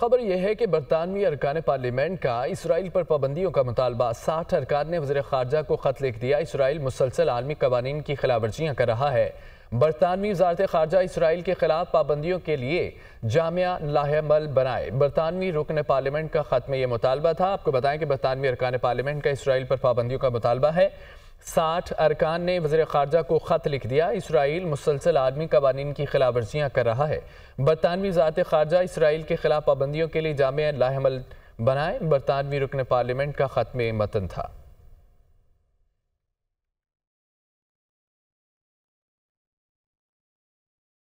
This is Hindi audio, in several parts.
खबर यह है कि बरतानवी अरकान पार्लियामेंट का इसराइल पर पाबंदियों का मुतालबा 60 अरकान ने वज़ीर ख़ारजा को ख़त लिख दिया। इसराइल मुसलसल आलमी कवानीन की खिलाफ वर्जियाँ कर रहा है। बरतानवी वज़ारत ख़ारजा इसराइल के खिलाफ पाबंदियों के लिए जामिया लाहेअमल बनाए। बरतानवी रुकन पार्लियामेंट का ख़त में यह मुतालबा था। आपको बताएं कि बरतानवी अरकान पार्लियामेंट का इसराइल पर पाबंदियों का मुतालबा है। 60 अरकान ने वज़ीर ख़ारजा को ख़त लिख दिया। इसराइल मुसलसल आलमी कवानीन की खिलाफ वर्जियाँ कर रहा है। बरतानवी वज़ारत ख़ारजा इसराइल के खिलाफ पाबंदियों के लिए जामिया लाहेअमल बनाए। बरतानवी रुकन पार्लियामेंट का ख़त में मतन था।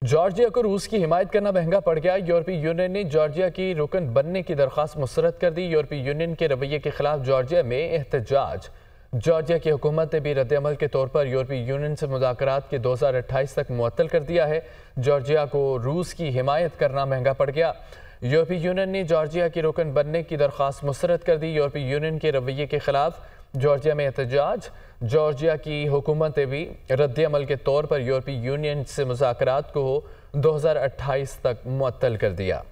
जॉर्जिया को रूस की हिमायत करना महंगा पड़ गया। यूरोपीय यूनियन ने जॉर्जिया की रुकन बनने की दरख्वास्त मुस्तरद कर दी। यूरोपीय यूनियन के रवैये के खिलाफ जॉर्जिया में एहतजाज। जॉर्जिया की हुकूमत ने भी रद्द-ए-अमल के तौर पर यूरोपीय यूनियन से मुज़ाकरात के 2028 तक मुअत्तल कर दिया है। जॉर्जिया को रूस की हिमायत करना महंगा पड़ गया। यूरोपीय यूनियन ने जॉर्जिया की रुकन बनने की दरख्वास्त मुस्तरद कर दी। यूरोपीय यूनियन के रवैये के खिलाफ जॉर्जिया में एहतजाज। जॉर्जिया की हुकूमत ने भी रद्द-ए-अमल के तौर पर यूरोपीय यूनियन से मुज़ाकरात को 2028 तक मुअत्तल कर दिया।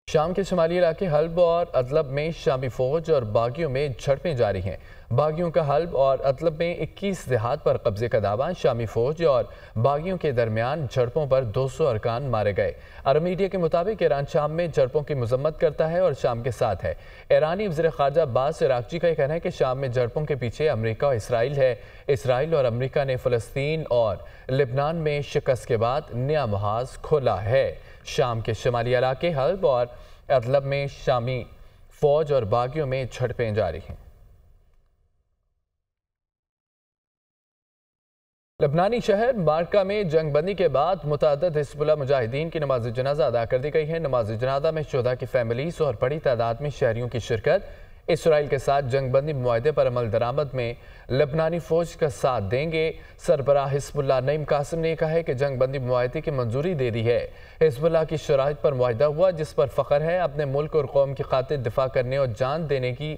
शाम के शुमाली इलाके हल्ब और अदलब में शामी फौज और बागियों में झड़पें जारी हैं। बागियों का हल्ब और अदलब में 21 देहात पर कब्जे का दावा। शामी फौज और बागियों के दरमियान झड़पों पर 200 अरकान मारे गए। अरब मीडिया के मुताबिक ईरान शाम में झड़पों की मजम्मत करता है और शाम के साथ है। ईरानी वज़ीर ख़ारजा अब्बास इराक़ची का कहना है कि शाम में झड़पों के पीछे अमरीका और इसराइल है। इसराइल और अमरीका ने फ़लस्तीन और लिबनान में शिकस्त के बाद नया महाज खोला है। शाम के शुमाली इलाके हल्ब और अदलब में शामी फौज और बागियों में झड़पें जारी हैं। लबनानी शहर मार्का में जंगबंदी के बाद मुतअद्दिद हिज़्बुल्लाह मुजाहिदीन की नमाज जनाजा अदा कर दी गई है। नमाज जनाजा में शुहदा की फैमिलीज और बड़ी तादाद में शहरियों की शिरकत। इसराइल के साथ जंगबंदी मुआहदे पर अमल दरामद में लबनानी फौज का साथ देंगे। सरबराह हिज़्बुल्लाह नईम कासिम ने कहा है कि जंगबंदी मुआहदे की मंजूरी दे दी है। हिज़्बुल्लाह की शराइत पर मुआहदा हुआ जिस पर फ़ख्र है। अपने मुल्क और कौम की खातिर दिफा करने और जान देने की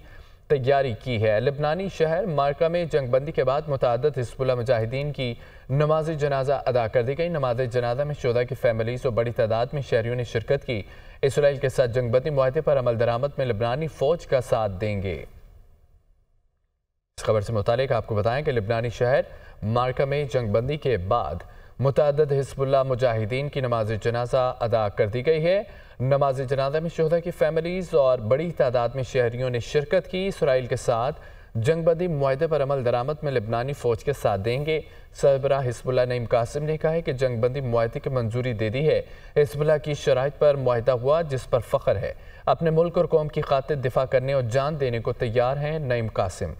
तैयारी की है। लबनानी शहर मार्का में जंगबंदी के बाद मुतअद्दिद हिज़्बुल्लाह मुजाहिदीन की नमाज जनाजा अदा कर दी गई। नमाज जनाजा में शुहदा की फैमिलीज और बड़ी तादाद में शहरियों ने शिरकत की। इसराइल के साथ जंगबंदी मुआहदे पर अमल दरामद में लबनानी फौज का साथ देंगे। इस खबर से मुतालिक आपको बताएं कि लबनानी शहर मार्का में जंगबंदी के बाद मुतअद्दिद हिज़्बुल्लाह मुजाहिदीन की नमाज जनाजा अदा कर दी गई है। नमाज जनाजा में शुहदा की फैमिलीज और बड़ी तादाद में शहरियों ने शिरकत की। इसराइल के साथ जंगबंदी मुआहदे पर अमल दरामद में लबनानी फौज के साथ देंगे। सरबराह हिज़्बुल्लाह नईम कासिम ने कहा है कि जंगबंदी मुआहदे की मंजूरी दे दी है। हिज़्बुल्लाह की शराइत पर मुआहदा हुआ जिस पर फ़ख्र है। अपने मुल्क और कौम की खातिर दिफा करने और जान देने को तैयार हैं नईम कासिम।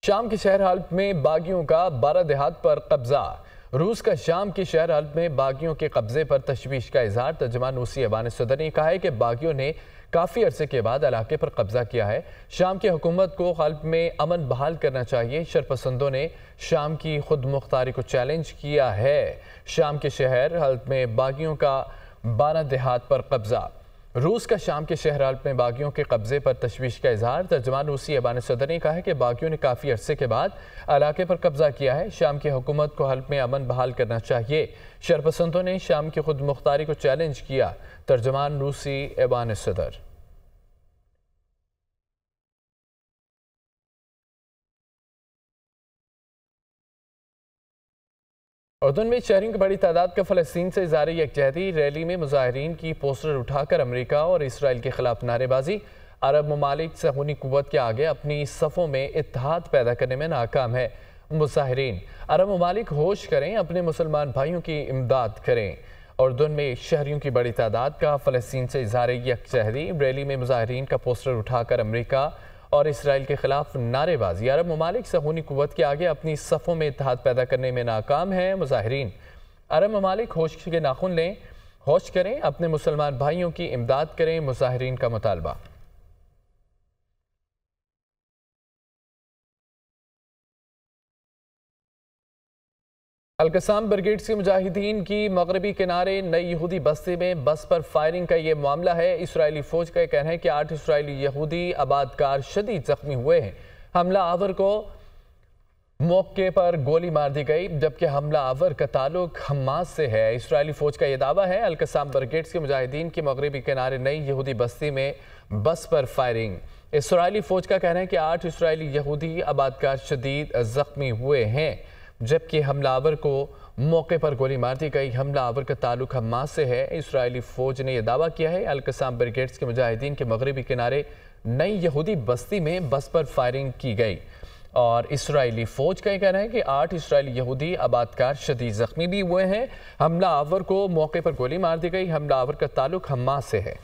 शाम के शहर हल्ब में बागियों का 12 देहात पर कब्जा। रूस का शाम के शहर हल्ब में बागियों के कब्जे पर तशवीश का इजहार। तर्जुमान रूसी ऐवान सदर ने कहा है कि बागियों ने काफ़ी अरसे के बाद इलाके पर कब्जा किया है। शाम की हुकूमत को हल्ब में अमन बहाल करना चाहिए। शरपसंदों ने शाम की खुद मुख्तारी को चैलेंज किया है। शाम के शहर हल्ब में बागियों का 12 देहात पर कब्जा। रूस का शाम के शहर हल्ब में बागियों के कब्जे पर तशवीश का इजहार। तर्जुमान रूसी ऐवान सदर ने कहा है कि बागियों ने काफ़ी अरसे के बाद इलाके पर कब्जा किया है। शाम की हुकूमत को हल्ब में अमन बहाल करना चाहिए। शरपसंदों ने शाम की खुद मुख्तारी को चैलेंज किया। तर्जुमान रूसी ऐवान सदर। उर्दून में शहरियों की बड़ी तादाद का फ़लस्तीन से इज़हार यकजहती। रैली में मुजाहिरीन की पोस्टर उठाकर अमरीका और इसराइल के खिलाफ नारेबाजी। अरब ममालिक सहूनी कुव्वत के आगे अपनी सफ़ों में इत्तेहाद पैदा करने में नाकाम है। मुजाहिरीन अरब ममालिक होश करें, अपने मुसलमान भाइयों की इमदाद करें। उर्दून में शहरियों की बड़ी तादाद का फ़लस्तीन से इज़हार यकजहती। रैली में मुजाहिरीन का पोस्टर उठाकर अमरीका और इसराइल के खिलाफ नारेबाजी। अरब ममालिक सहूनी कुव्वत के आगे अपनी सफ़ों में इत्तेहाद पैदा करने में नाकाम है। मुजाहिरीन अरब ममालिक होश के नाखून लें, होश करें, अपने मुसलमान भाइयों की इमदाद करें। मुजाहिरीन का मुतालबा। अलकसाम ब्रिगेड से मुजाहिदीन की मगरबी किनारे नई यहूदी बस्ती में बस पर फायरिंग का ये मामला है। इसराइली फौज का कहना है कि 8 इसराइली यहूदी आबादकार शदीद जख्मी हुए हैं। हमला आवर को मौके पर गोली मार दी गई, जबकि हमलावर का ताल्लुक हमास से है। इस्राएली फौज का यह दावा है। अल-कसाम ब्रिगेड्स के मुजाहिदीन के मगरबी किनारे नई यहूदी बस्ती में बस पर फायरिंग। इस्राएली फौज का कहना है कि 8 इस्राएली यहूदी आबादकार शदीद जख्मी हुए हैं, जबकि हमलावर को मौके पर गोली मार दी गई। हमलावर का ताल्लुक हमास से है। इस्राएली फौज ने यह दावा किया है। अल-कसाम ब्रिगेड्स के मुजाहिदीन के मगरबी किनारे नई यहूदी बस्ती में बस पर फायरिंग की गई और इस्राएली फौज का कहना है कि 8 इस्राएली यहूदी आबादकार शदीद जख्मी भी हुए हैं। हमलावर को मौके पर गोली मार दी गई। हमलावर का ताल्लुक हमास से है।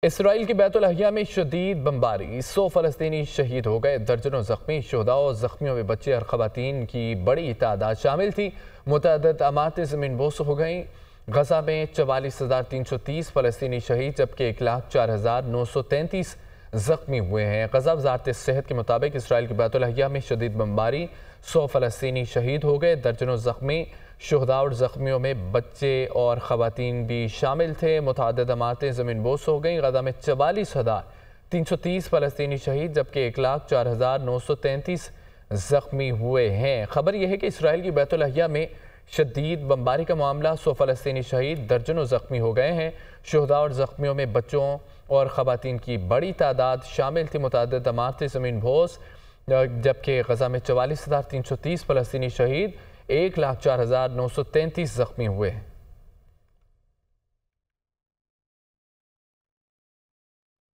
इसराइल की बैतुल-अहिया में शदीद बमबारी, 100 फलस्तीनी शहीद हो गए, दर्जनों जख्मी। शुहदा और जख्मियों में बच्चे और खवातीन की बड़ी तादाद शामिल थी। मुतअद्दिद अमारतें ज़मीन बोस हो गईं। गजा में 44,330 फलस्तीनी शहीद, जबकि 1,04,933 जख्मी हुए हैं। गजा वज़ारत सेहत के मुताबिक इसराइल की बैतुल-अहिया में शदीद बमबारी, 100 फलस्तीनी शहीद हो गए, दर्जनों जख्मी। शुहदा और जख्मियों में बच्चे और खवातीन भी शामिल थे। मुतअद्दिद इमारतें ज़मीन बोस हो गईं। गजा में 44,330 फलस्तीनी शहीद, जबकि 1,04,933 जख्मी हुए हैं। खबर यह है कि इसराइल की बैतुल-अहिया में शदीद बमबारी का मामला, 100 फलस्तीनी शहीद, दर्जनों जख्मी हो गए हैं। शुहदा और जख्मियों में बच्चों और खवातीन की बड़ी तादाद शामिल थी। मुतअद्दिद इमारतें ज़मीन बोस, जबकि गजा में 44,330 फलस्तीनी शहीद, 1,04,933 जख्मी हुए हैं।